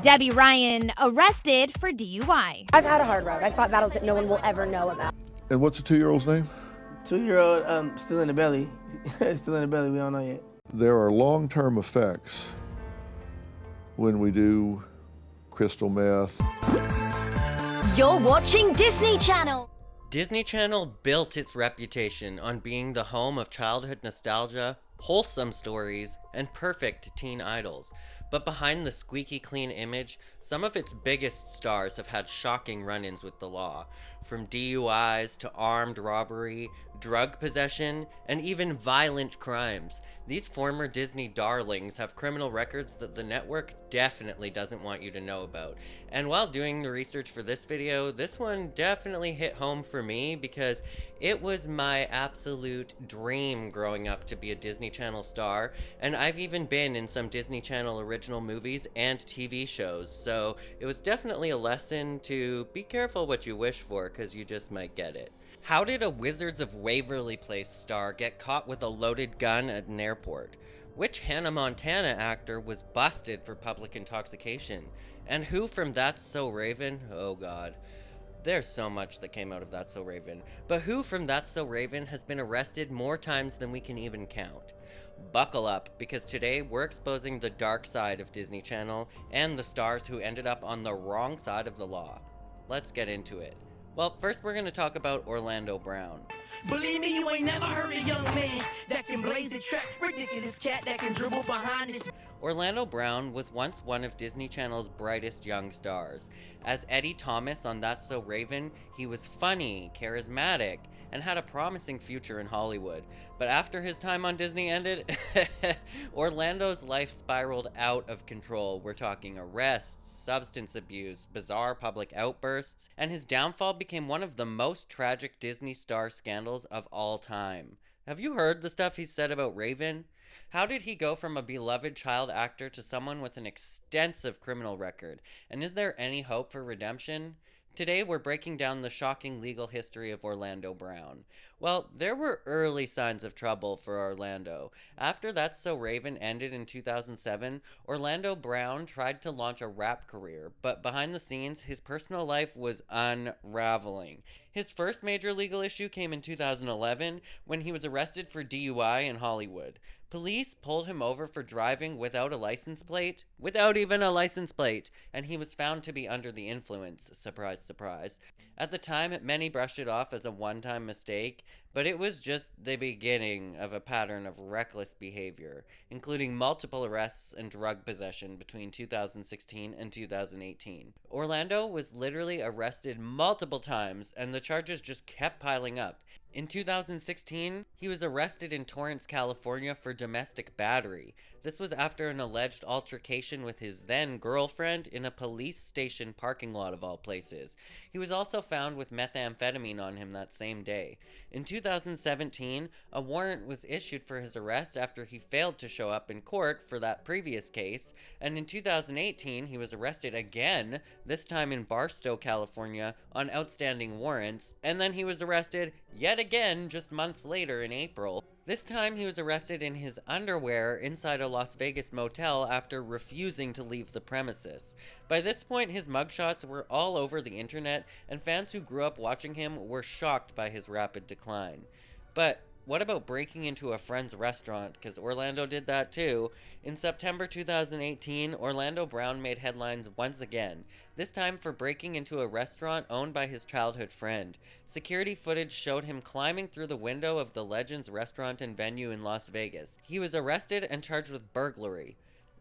Debby Ryan arrested for DUI. I've had a hard road. I fought battles that no one will ever know about. And what's the 2-year-old's name? 2-year-old, still in the belly. Still in the belly, we don't know yet. There are long-term effects when we do crystal meth. You're watching Disney Channel. Disney Channel built its reputation on being the home of childhood nostalgia, wholesome stories, and perfect teen idols. But behind the squeaky clean image, some of its biggest stars have had shocking run-ins with the law. From DUIs to armed robbery, drug possession, and even violent crimes. These former Disney darlings have criminal records that the network definitely doesn't want you to know about. And while doing the research for this video, this one definitely hit home for me because it was my absolute dream growing up to be a Disney Channel star, and I've even been in some Disney Channel original movies and TV shows, so it was definitely a lesson to be careful what you wish for, because you just might get it. How did a Wizards of Waverly Place star get caught with a loaded gun at an airport? Which Hannah Montana actor was busted for public intoxication? And who from That's So Raven? Oh god. There's so much that came out of That's So Raven. But who from That's So Raven has been arrested more times than we can even count? Buckle up, because today we're exposing the dark side of Disney Channel and the stars who ended up on the wrong side of the law. Let's get into it. Well, first we're going to talk about Orlando Brown. Believe me, you ain't never heard a young man that can blaze the track, ridiculous cat that can dribble behind his... Orlando Brown was once one of Disney Channel's brightest young stars. As Eddie Thomas on That's So Raven, he was funny, charismatic, and had a promising future in Hollywood. But after his time on Disney ended, Orlando's life spiraled out of control. We're talking arrests, substance abuse, bizarre public outbursts, and his downfall became one of the most tragic Disney star scandals of all time. Have you heard the stuff he said about Raven? How did he go from a beloved child actor to someone with an extensive criminal record? And is there any hope for redemption? Today we're breaking down the shocking legal history of Orlando Brown. Well, there were early signs of trouble for Orlando. After That's So Raven ended in 2007, Orlando Brown tried to launch a rap career, but behind the scenes, his personal life was unraveling. His first major legal issue came in 2011 when he was arrested for DUI in Hollywood. Police pulled him over for driving without a license plate, without even a license plate, and he was found to be under the influence. Surprise, surprise. At the time, many brushed it off as a one-time mistake, but it was just the beginning of a pattern of reckless behavior, including multiple arrests and drug possession between 2016 and 2018. Orlando was literally arrested multiple times, and the charges just kept piling up. In 2016, he was arrested in Torrance, California for domestic battery. This was after an alleged altercation with his then-girlfriend in a police station parking lot of all places. He was also found with methamphetamine on him that same day. In 2017, a warrant was issued for his arrest after he failed to show up in court for that previous case, and in 2018, he was arrested again, this time in Barstow, California, on outstanding warrants, and then he was arrested yet again just months later in April. This time he was arrested in his underwear inside a Las Vegas motel after refusing to leave the premises. By this point, his mugshots were all over the internet, and fans who grew up watching him were shocked by his rapid decline. But what about breaking into a friend's restaurant? Because Orlando did that too. In September 2018, Orlando Brown made headlines once again, this time for breaking into a restaurant owned by his childhood friend. Security footage showed him climbing through the window of the Legends restaurant and venue in Las Vegas. He was arrested and charged with burglary.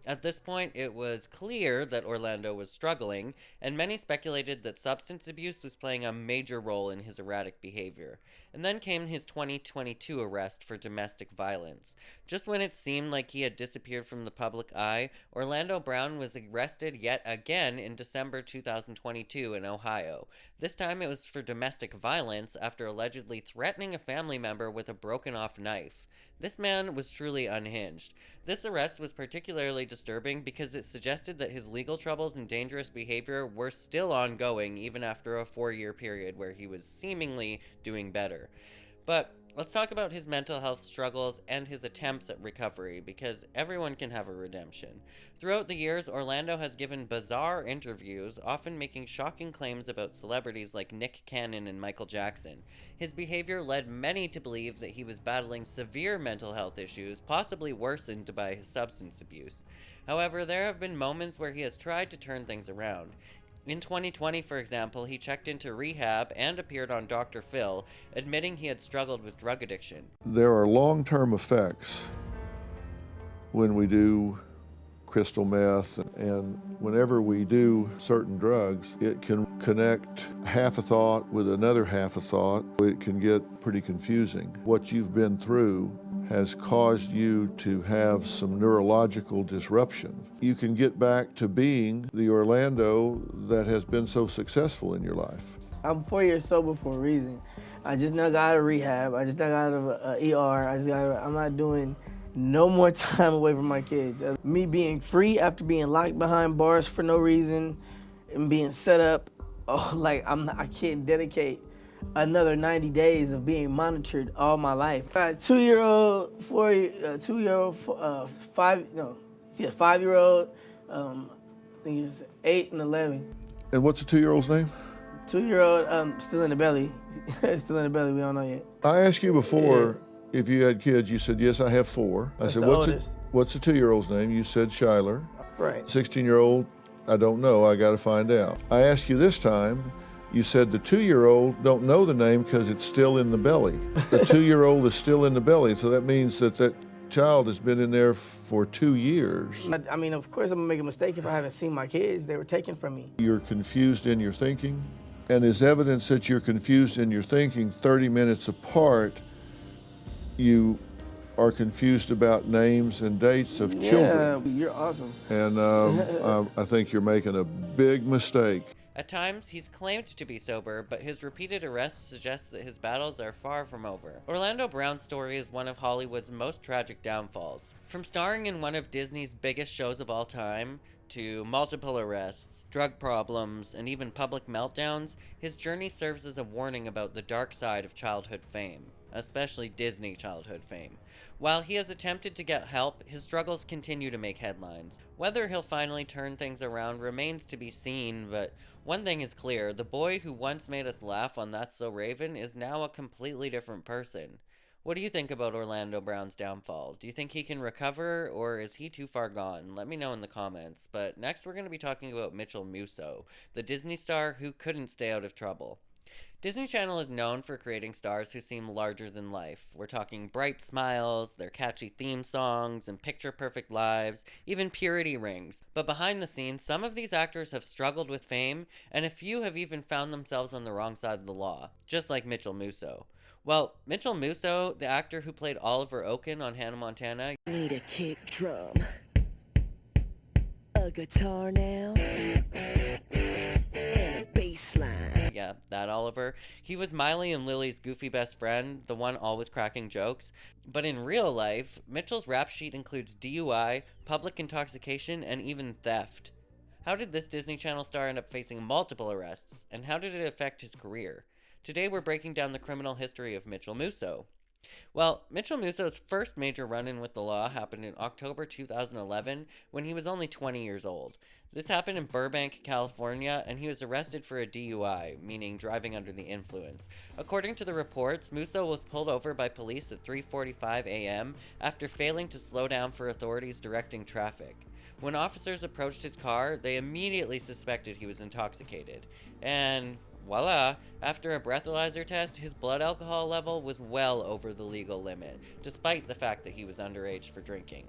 At this point, it was clear that Orlando was struggling, and many speculated that substance abuse was playing a major role in his erratic behavior. And then came his 2022 arrest for domestic violence. Just when it seemed like he had disappeared from the public eye, Orlando Brown was arrested yet again in December 2022 in Ohio. This time it was for domestic violence after allegedly threatening a family member with a broken-off knife. This man was truly unhinged. This arrest was particularly disturbing because it suggested that his legal troubles and dangerous behavior were still ongoing even after a 4-year period where he was seemingly doing better. But Let's talk about his mental health struggles and his attempts at recovery, because everyone can have a redemption. Throughout the years, Orlando has given bizarre interviews, often making shocking claims about celebrities like Nick Cannon and Michael Jackson. His behavior led many to believe that he was battling severe mental health issues, possibly worsened by his substance abuse. However, there have been moments where he has tried to turn things around. In 2020, for example, he checked into rehab and appeared on Dr. Phil, admitting he had struggled with drug addiction. There are long-term effects when we do crystal meth, and whenever we do certain drugs, it can connect half a thought with another half a thought. It can get pretty confusing. What you've been through has caused you to have some neurological disruption. You can get back to being the Orlando that has been so successful in your life. I'm 4 years sober for a reason. I just now got out of rehab. I just now got out of ER. I'm not doing no more time away from my kids. Me being free after being locked behind bars for no reason and being set up, I can't dedicate another 90 days of being monitored all my life. I got a 5-year-old, 5-year-old, I think it's 8 and 11. And what's the 2-year-old's name? 2-year-old, still in the belly. Still in the belly, we don't know yet. I asked you before if you had kids. You said, yes, I have 4. I said, what's the 2-year-old's name? You said Shyler. Right. 16-year-old, I don't know, I gotta find out. I asked you this time, you said the 2-year-old don't know the name because it's still in the belly. The 2-year-old is still in the belly, so that means that child has been in there for 2 years. I mean, of course I'm gonna make a mistake if I haven't seen my kids. They were taken from me. You're confused in your thinking, and as evidence that you're confused in your thinking, 30 minutes apart, you are confused about names and dates of children. Yeah, you're awesome. And I think you're making a big mistake. At times, he's claimed to be sober, but his repeated arrests suggest that his battles are far from over. Orlando Brown's story is one of Hollywood's most tragic downfalls. From starring in one of Disney's biggest shows of all time, to multiple arrests, drug problems, and even public meltdowns, his journey serves as a warning about the dark side of childhood fame, especially Disney childhood fame. While he has attempted to get help, his struggles continue to make headlines. Whether he'll finally turn things around remains to be seen, but one thing is clear: the boy who once made us laugh on That's So Raven is now a completely different person. What do you think about Orlando Brown's downfall? Do you think he can recover, or is he too far gone? Let me know in the comments. But next we're going to be talking about Mitchell Muso, the Disney star who couldn't stay out of trouble. Disney Channel is known for creating stars who seem larger than life. We're talking bright smiles, their catchy theme songs, and picture-perfect lives, even purity rings. But behind the scenes, some of these actors have struggled with fame, and a few have even found themselves on the wrong side of the law, just like Mitchell Muso. Well, Mitchell Muso, the actor who played Oliver Oaken on Hannah Montana, need a kick drum, a guitar now, and a bass line. Yeah, that Oliver. He was Miley and Lily's goofy best friend, the one always cracking jokes. But in real life, Mitchell's rap sheet includes DUI, public intoxication, and even theft. How did this Disney Channel star end up facing multiple arrests, and how did it affect his career? Today we're breaking down the criminal history of Mitchell Muso. Well, Mitchell Muso's first major run-in with the law happened in October 2011 when he was only 20 years old. This happened in Burbank, California, and he was arrested for a DUI, meaning driving under the influence. According to the reports, Muso was pulled over by police at 3:45 a.m. after failing to slow down for authorities directing traffic. When officers approached his car, they immediately suspected he was intoxicated. And voila, after a breathalyzer test, his blood alcohol level was well over the legal limit, despite the fact that he was underage for drinking.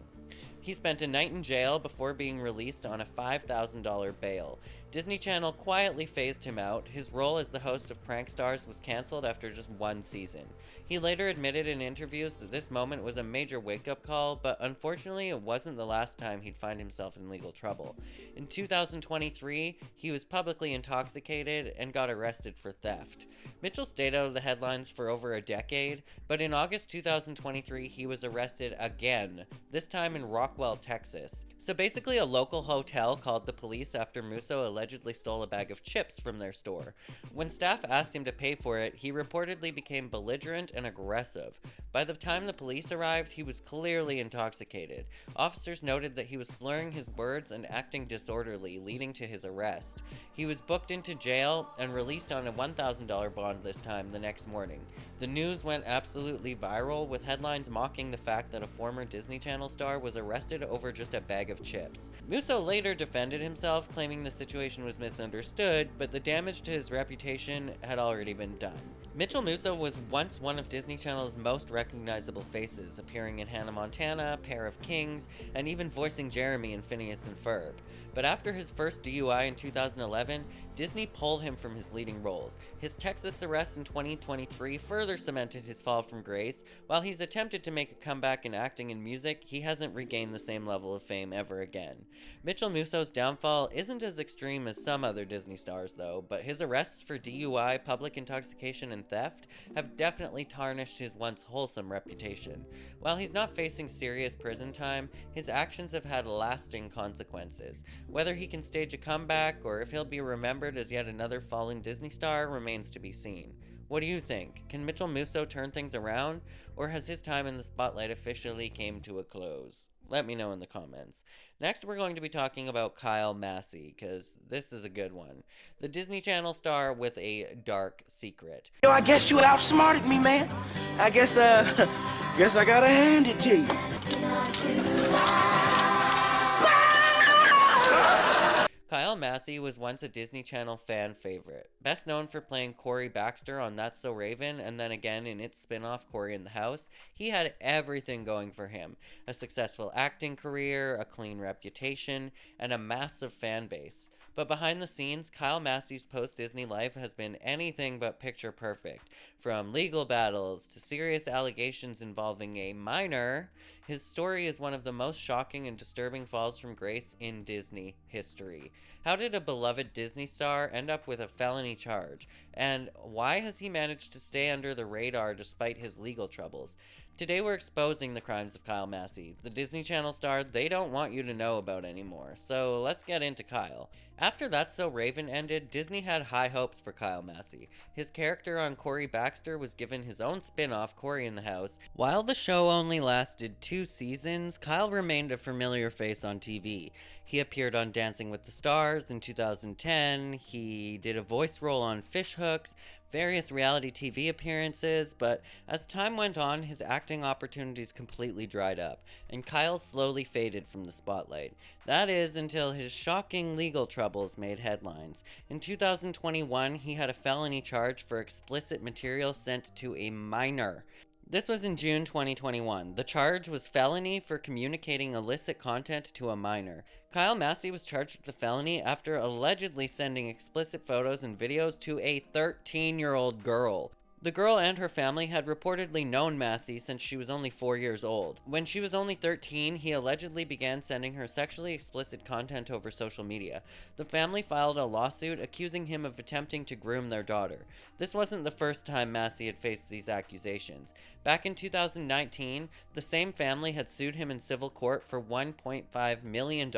He spent a night in jail before being released on a $5,000 bail. Disney Channel quietly phased him out. His role as the host of Prank Stars was canceled after just one season. He later admitted in interviews that this moment was a major wake-up call, but unfortunately it wasn't the last time he'd find himself in legal trouble. In 2023, he was publicly intoxicated and got arrested for theft. Mitchell stayed out of the headlines for over a decade, but in August 2023 he was arrested again, this time in Rock Rockwell, Texas. So basically a local hotel called the police after Muso allegedly stole a bag of chips from their store. When staff asked him to pay for it, he reportedly became belligerent and aggressive. By the time the police arrived, he was clearly intoxicated. Officers noted that he was slurring his words and acting disorderly, leading to his arrest. He was booked into jail and released on a $1,000 bond this time the next morning. The news went absolutely viral, with headlines mocking the fact that a former Disney Channel star was arrested over just a bag of chips. Muso later defended himself, claiming the situation was misunderstood, but the damage to his reputation had already been done. Mitchell Muso was once one of Disney Channel's most recognizable faces, appearing in Hannah Montana, Pair of Kings, and even voicing Jeremy in Phineas and Ferb. But after his first DUI in 2011, Disney pulled him from his leading roles. His Texas arrest in 2023 further cemented his fall from grace. While he's attempted to make a comeback in acting and music, he hasn't regained the same level of fame ever again. Mitchell Muso's downfall isn't as extreme as some other Disney stars though, but his arrests for DUI, public intoxication, and theft have definitely tarnished his once wholesome reputation. While he's not facing serious prison time, his actions have had lasting consequences. Whether he can stage a comeback or if he'll be remembered as yet another fallen Disney star remains to be seen. What do you think? Can Mitchell Muso turn things around, or has his time in the spotlight officially came to a close? Let me know in the comments. Next, we're going to be talking about Kyle Massie, because this is a good one. The Disney Channel star with a dark secret. Yo, I guess you outsmarted me, man. I guess I gotta hand it to you. Kyle Massie was once a Disney Channel fan favorite. Best known for playing Corey Baxter on That's So Raven, and then again in its spin-off Corey in the House, he had everything going for him. A successful acting career, a clean reputation, and a massive fan base. But behind the scenes, Kyle Massie's post-Disney life has been anything but picture perfect. From legal battles to serious allegations involving a minor, his story is one of the most shocking and disturbing falls from grace in Disney history. How did a beloved Disney star end up with a felony charge? And why has he managed to stay under the radar despite his legal troubles? Today we're exposing the crimes of Kyle Massie, the Disney Channel star they don't want you to know about anymore. So let's get into Kyle. After That's So Raven ended, Disney had high hopes for Kyle Massie. His character on Corey Baxter was given his own spin-off, Corey in the House. While the show only lasted 2 seasons, Kyle remained a familiar face on TV. He appeared on Dancing with the Stars in 2010, he did a voice role on Fish Hooks, various reality TV appearances, but as time went on, his acting opportunities completely dried up, and Kyle slowly faded from the spotlight. That is, until his shocking legal troubles made headlines. In 2021, he had a felony charge for explicit material sent to a minor. This was in June 2021. The charge was felony for communicating illicit content to a minor. Kyle Massie was charged with the felony after allegedly sending explicit photos and videos to a 13-year-old girl. The girl and her family had reportedly known Massie since she was only 4 years old. When she was only 13, he allegedly began sending her sexually explicit content over social media. The family filed a lawsuit accusing him of attempting to groom their daughter. This wasn't the first time Massie had faced these accusations. Back in 2019, the same family had sued him in civil court for $1.5 million,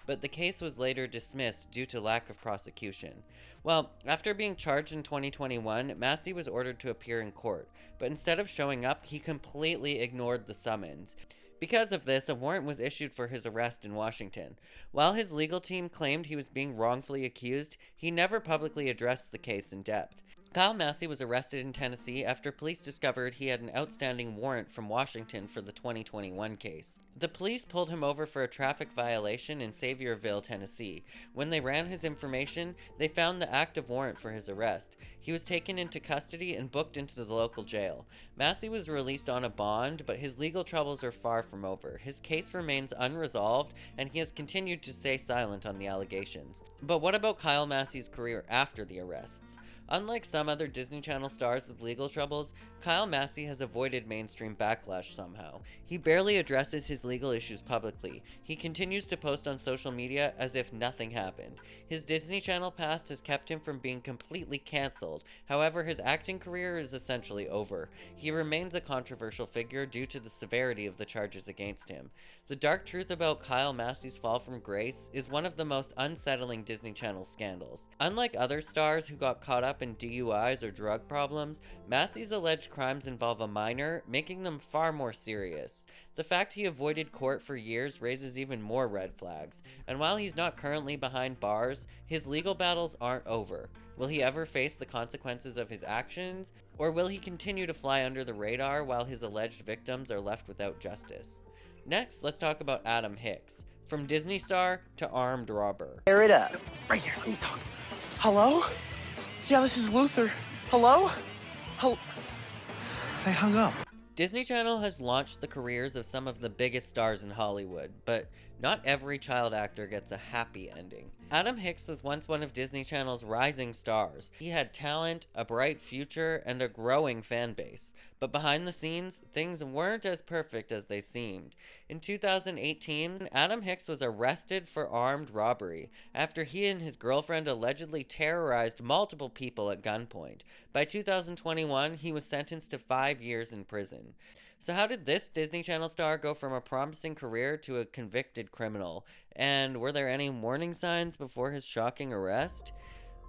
but the case was later dismissed due to lack of prosecution. Well, after being charged in 2021, Massie was ordered to appear in court, but instead of showing up, he completely ignored the summons. Because of this, a warrant was issued for his arrest in Washington. While his legal team claimed he was being wrongfully accused, he never publicly addressed the case in depth. Kyle Massie was arrested in Tennessee after police discovered he had an outstanding warrant from Washington for the 2021 case. The police pulled him over for a traffic violation in Saviorville, Tennessee. When they ran his information, they found the active warrant for his arrest. He was taken into custody and booked into the local jail. Massie was released on a bond, but his legal troubles are far from over. His case remains unresolved, and he has continued to stay silent on the allegations. But what about Kyle Massie's career after the arrests? Unlike some some other Disney Channel stars with legal troubles, Kyle Massie has avoided mainstream backlash somehow. He barely addresses his legal issues publicly. He continues to post on social media as if nothing happened. His Disney Channel past has kept him from being completely cancelled. However, his acting career is essentially over. He remains a controversial figure due to the severity of the charges against him. The dark truth about Kyle Massie's fall from grace is one of the most unsettling Disney Channel scandals. Unlike other stars who got caught up in DUIs or drug problems, Massie's alleged crimes involve a minor, making them far more serious. The fact he avoided court for years raises even more red flags, and while he's not currently behind bars, his legal battles aren't over. Will he ever face the consequences of his actions, or will he continue to fly under the radar while his alleged victims are left without justice? Next, let's talk about Adam Hicks. From Disney star to armed robber. Tear it up. Right here, let me talk. Hello? Yeah, this is Luther. Hello? They hung up. Disney Channel has launched the careers of some of the biggest stars in Hollywood, but not every child actor gets a happy ending. Adam Hicks was once one of Disney Channel's rising stars. He had talent, a bright future, and a growing fan base. But behind the scenes, things weren't as perfect as they seemed. In 2018, Adam Hicks was arrested for armed robbery after he and his girlfriend allegedly terrorized multiple people at gunpoint. By 2021, he was sentenced to 5 years in prison. So how did this Disney Channel star go from a promising career to a convicted criminal? And were there any warning signs before his shocking arrest?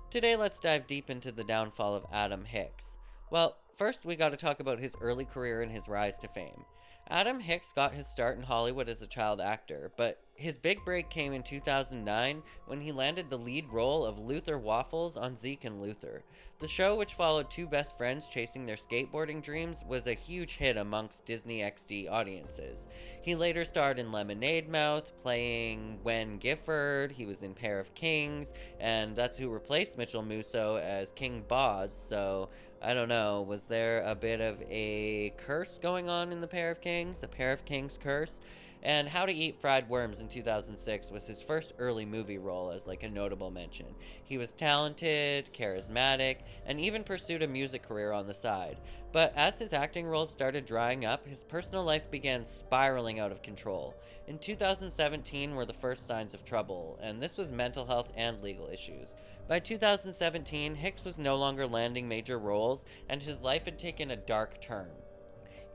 Today, let's dive deep into the downfall of Adam Hicks. Well, first we gotta talk about his early career and his rise to fame. Adam Hicks got his start in Hollywood as a child actor, but his big break came in 2009 when he landed the lead role of Luther Waffles on Zeke and Luther. The show, which followed two best friends chasing their skateboarding dreams, was a huge hit amongst Disney XD audiences. He later starred in Lemonade Mouth, playing Wen Gifford. He was in Pair of Kings, and that's who replaced Mitchell Muso as King Boz, so I don't know, was there a bit of a curse going on in the Pair of Kings? A Pair of Kings curse? And How to Eat Fried Worms in 2006 was his first early movie role as like a notable mention. He was talented, charismatic, and even pursued a music career on the side. But as his acting roles started drying up, his personal life began spiraling out of control. In 2017 were the first signs of trouble, and this was mental health and legal issues. By 2017, Hicks was no longer landing major roles, and his life had taken a dark turn.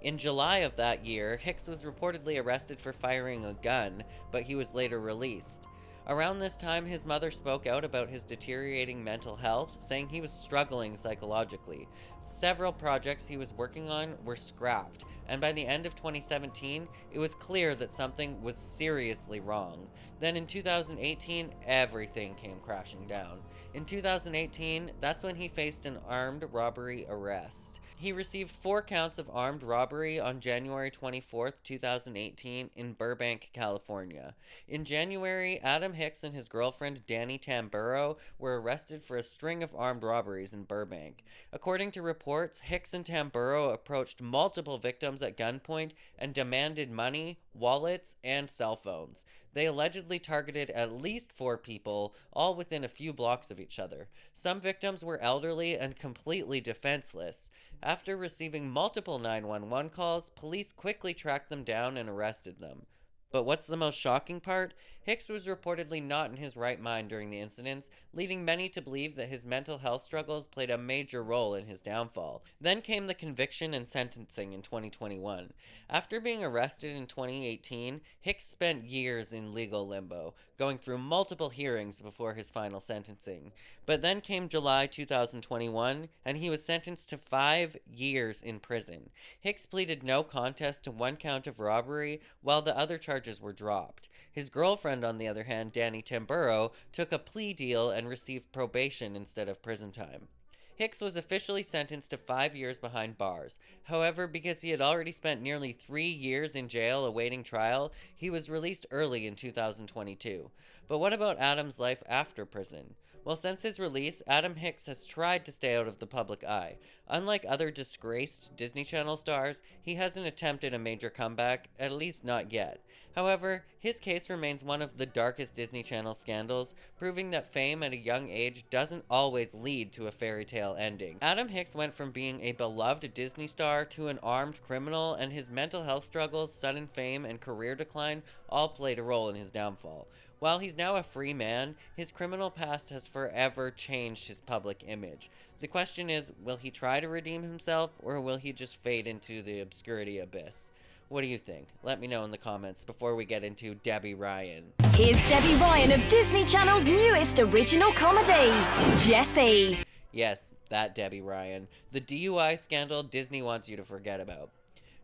In July of that year, Hicks was reportedly arrested for firing a gun, but he was later released. Around this time, his mother spoke out about his deteriorating mental health, saying he was struggling psychologically. Several projects he was working on were scrapped, and by the end of 2017, it was clear that something was seriously wrong. Then in 2018, everything came crashing down. In 2018, that's when he faced an armed robbery arrest. He received 4 counts of armed robbery on January 24, 2018 in Burbank, California. In January, Adam Hicks and his girlfriend Danny Tamburo were arrested for a string of armed robberies in Burbank. According to reports, Hicks and Tamburo approached multiple victims at gunpoint and demanded money, wallets, and cell phones. They allegedly targeted at least 4 people, all within a few blocks of each other. Some victims were elderly and completely defenseless. After receiving multiple 911 calls, police quickly tracked them down and arrested them. But what's the most shocking part? Hicks was reportedly not in his right mind during the incidents, leading many to believe that his mental health struggles played a major role in his downfall. Then came the conviction and sentencing in 2021. After being arrested in 2018, Hicks spent years in legal limbo, going through multiple hearings before his final sentencing. But then came July 2021, and he was sentenced to 5 years in prison. Hicks pleaded no contest to 1 count of robbery, while the other charges were dropped. His girlfriend, on the other hand, Danny Tamburo, took a plea deal and received probation instead of prison time. Hicks was officially sentenced to 5 years behind bars. However, because he had already spent nearly 3 years in jail awaiting trial, he was released early in 2022. But what about Adam's life after prison? Well, since his release, Adam Hicks has tried to stay out of the public eye. Unlike other disgraced Disney Channel stars, he hasn't attempted a major comeback, at least not yet. However, his case remains one of the darkest Disney Channel scandals, proving that fame at a young age doesn't always lead to a fairy tale ending. Adam Hicks went from being a beloved Disney star to an armed criminal, and his mental health struggles, sudden fame, and career decline all played a role in his downfall. While he's now a free man, his criminal past has forever changed his public image. The question is, will he try to redeem himself, or will he just fade into the obscurity abyss? What do you think? Let me know in the comments before we get into Debby Ryan. Here's Debby Ryan of Disney Channel's newest original comedy, Jessie. Yes, that Debby Ryan. The DUI scandal Disney wants you to forget about.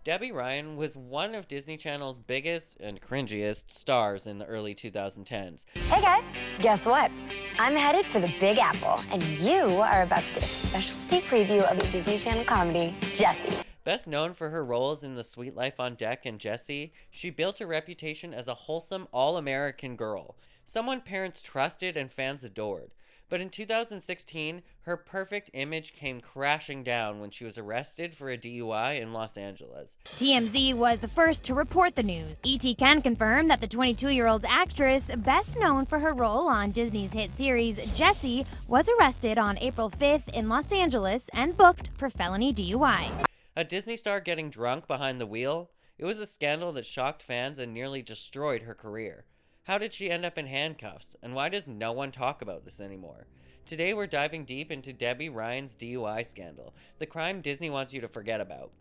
Debby Ryan was one of Disney Channel's biggest and cringiest stars in the early 2010s. Hey guys, guess what? I'm headed for the Big Apple, and you are about to get a special sneak preview of a Disney Channel comedy, Jessie. Best known for her roles in The Sweet Life on Deck and Jessie, she built her reputation as a wholesome, all-American girl, someone parents trusted and fans adored. But in 2016, her perfect image came crashing down when she was arrested for a DUI in Los Angeles. TMZ was the first to report the news. ET can confirm that the 22-year-old actress, best known for her role on Disney's hit series Jessie, was arrested on April 5th in Los Angeles and booked for felony DUI. A Disney star getting drunk behind the wheel? It was a scandal that shocked fans and nearly destroyed her career. How did she end up in handcuffs, and why does no one talk about this anymore? Today we're diving deep into Debby Ryan's DUI scandal, the crime Disney wants you to forget about.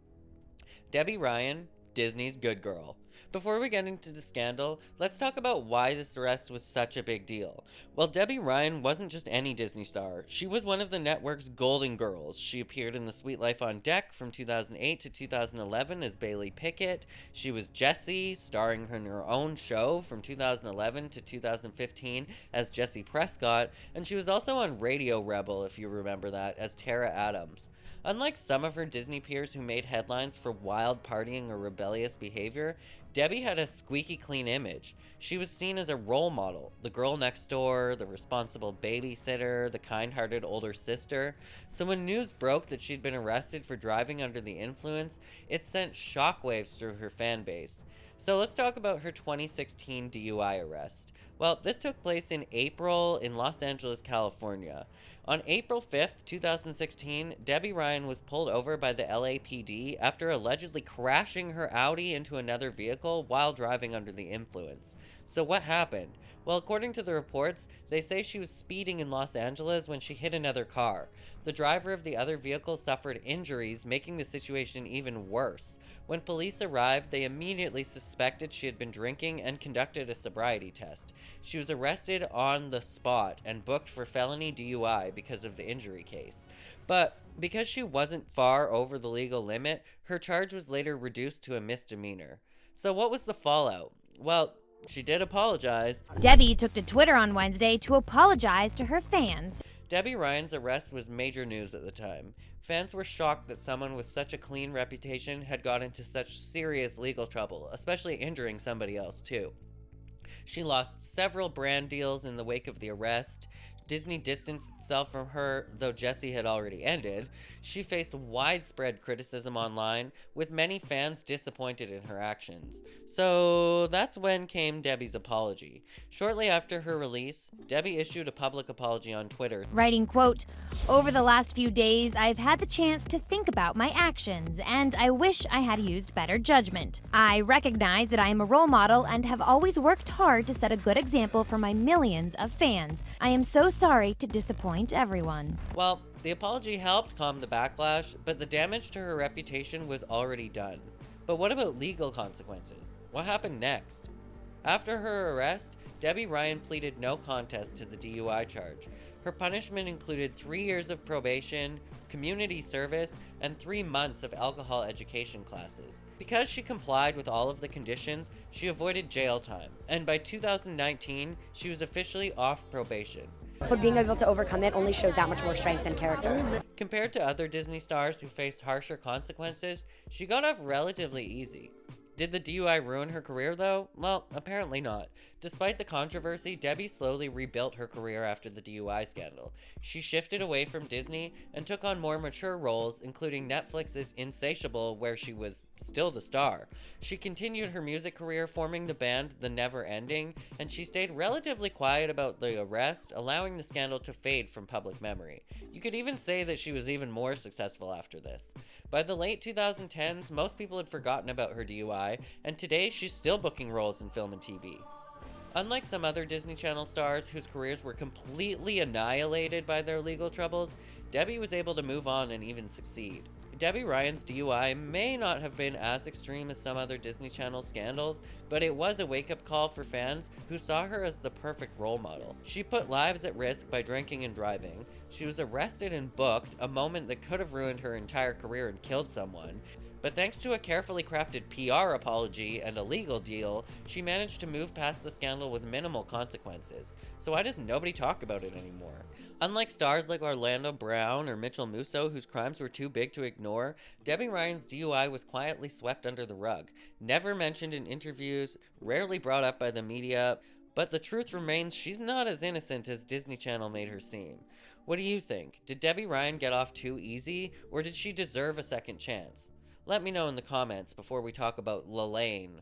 Debby Ryan, Disney's good girl. Before we get into the scandal, let's talk about why this arrest was such a big deal. Well, Debby Ryan wasn't just any Disney star. She was one of the network's golden girls. She appeared in The Sweet Life on Deck from 2008 to 2011 as Bailey Pickett. She was Jessie, starring in her own show from 2011 to 2015 as Jessie Prescott, and she was also on Radio Rebel, if you remember that, as Tara Adams. Unlike some of her Disney peers who made headlines for wild partying or rebellious behavior, Debby had a squeaky clean image. She was seen as a role model, the girl next door, the responsible babysitter, the kind-hearted older sister. So when news broke that she'd been arrested for driving under the influence, it sent shockwaves through her fan base. So let's talk about her 2016 DUI arrest. Well, this took place in April in Los Angeles, California. On April 5th, 2016, Debby Ryan was pulled over by the LAPD after allegedly crashing her Audi into another vehicle while driving under the influence. So what happened? Well, according to the reports, they say she was speeding in Los Angeles when she hit another car. The driver of the other vehicle suffered injuries, making the situation even worse. When police arrived, they immediately suspected she had been drinking and conducted a sobriety test. She was arrested on the spot and booked for felony DUI because of the injury case. But because she wasn't far over the legal limit, her charge was later reduced to a misdemeanor. So what was the fallout? Well, she did apologize. Debby took to Twitter on Wednesday to apologize to her fans. Debby Ryan's arrest was major news at the time. Fans were shocked that someone with such a clean reputation had got into such serious legal trouble, especially injuring somebody else too. She lost several brand deals in the wake of the arrest. Disney distanced itself from her, though Jessie had already ended. She faced widespread criticism online, with many fans disappointed in her actions. So that's when came Debby's apology. Shortly after her release, Debby issued a public apology on Twitter, Writing, quote, "Over the last few days, I've had the chance to think about my actions, and I wish I had used better judgment. I recognize that I am a role model and have always worked hard to set a good example for my millions of fans. I am so sorry to disappoint everyone." Well, the apology helped calm the backlash, but the damage to her reputation was already done. But what about legal consequences? What happened next? After her arrest, Debby Ryan pleaded no contest to the DUI charge. Her punishment included 3 years of probation, community service, and 3 months of alcohol education classes. Because she complied with all of the conditions, she avoided jail time, and by 2019, she was officially off probation. But being able to overcome it only shows that much more strength and character. Compared to other Disney stars who faced harsher consequences, she got off relatively easy. Did the DUI ruin her career though? Well, apparently not. Despite the controversy, Debby slowly rebuilt her career after the DUI scandal. She shifted away from Disney and took on more mature roles, including Netflix's Insatiable, where she was still the star. She continued her music career, forming the band The Never Ending, and she stayed relatively quiet about the arrest, allowing the scandal to fade from public memory. You could even say that she was even more successful after this. By the late 2010s, most people had forgotten about her DUI, and today she's still booking roles in film and TV. Unlike some other Disney Channel stars whose careers were completely annihilated by their legal troubles, Debby was able to move on and even succeed. Debby Ryan's DUI may not have been as extreme as some other Disney Channel scandals, but it was a wake-up call for fans who saw her as the perfect role model. She put lives at risk by drinking and driving. She was arrested and booked, a moment that could have ruined her entire career and killed someone. But thanks to a carefully crafted PR apology and a legal deal, she managed to move past the scandal with minimal consequences. So why does nobody talk about it anymore? Unlike stars like Orlando Brown or Mitchell Muso, whose crimes were too big to ignore, Debby Ryan's DUI was quietly swept under the rug. Never mentioned in interviews, rarely brought up by the media, but the truth remains she's not as innocent as Disney Channel made her seem. What do you think? Did Debby Ryan get off too easy, or did she deserve a second chance? Let me know in the comments before we talk about Lalaine.